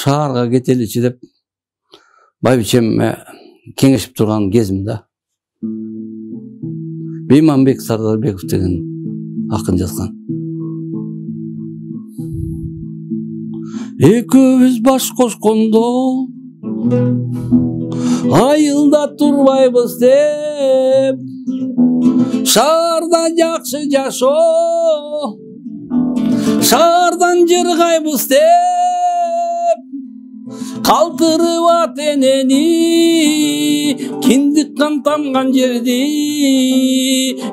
шаарга кетеличи деп байбичемме кеңешип турган кезим да. Бейманбек Сардарбеков деген акын жазган. Экөөбүз баш кошкондо айылда турбайбыз деп, шаарда жакшы жашоо, шаардан жыргайбыз деп, калтырып ат энени, киндик кан тамган жерди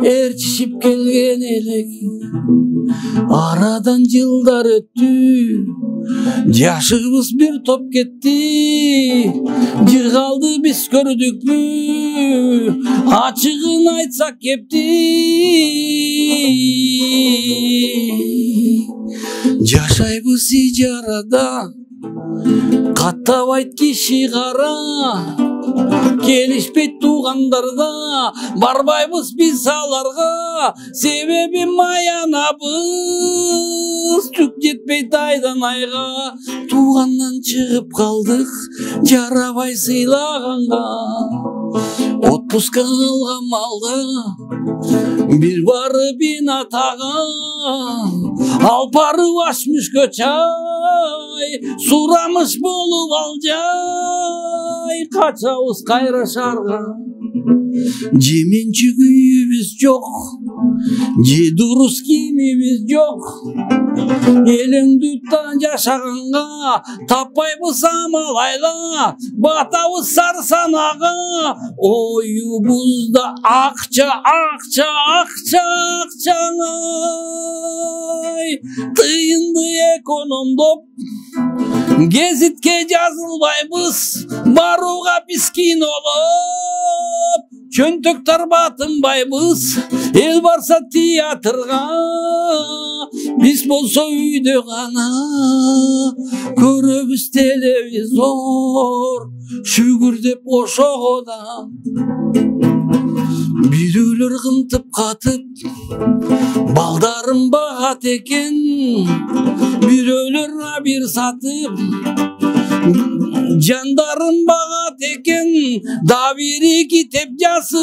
ээрчишип келген элек. Арадан жылдар өттү, жашыбыз бир топ кетти, жыргалды биз көрдүкпү, ачыгын айтсак кепти. Жашайбыз ижарада, каттабайт киши кара, келишпейт туугандарда, барбайбыз биз аларга, себеби маянабыз түк жетпейт айдан айга. Туугандан чыгып калдык, жарабай сыйлаганга, отпуска алган малда бир барып атага, алпары ашмышкө чай, сурамыш болуп ал жай, качабыз кайра шаарга. Жеменчи күйүбүз жок, же дурус кийимибиз жок, элеңдүү жашаганга таппайбыз амал айла, батабыз сар санага. Оюбузда акча, акча, акча, акчаңай, тыйынды экономдоп гезитке жазылбайбыз, барууга биз кинолоп, чөнтөктөр батынбайбыз, эл барса театрга, биз болсо үйдө гана көрөбүз телевизор, шүгүр деп ошого да. Бирөөлөр кынтып катып, балдарын багат экен, бирөөлөр бир сатып, жандарын багат экен, да бири китеп жазып,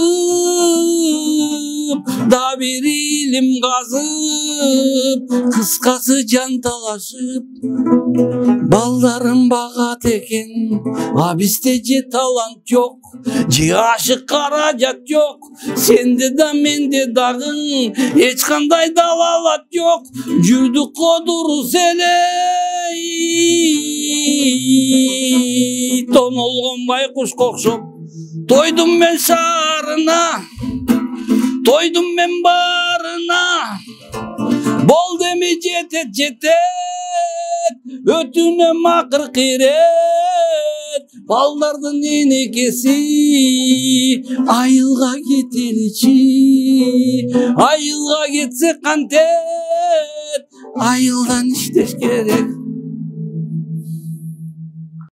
да бири илим казып, кыскасы жанталашып, балдарын багат экен. А бизде же талант жок, же ашык каражат жок, сенде да менде дагы эч кандай далалат жок, жүрдүк го дурус эле. Тонолгон байкушка окшоп, тойдум мен шаарына, тойдум мен баарына, болду эми жетет жетет, өтүнөм акыркы ирет, балдардын энекеси айылга кетеличи, айылга кетсе кантет, айылдан иштеш керек.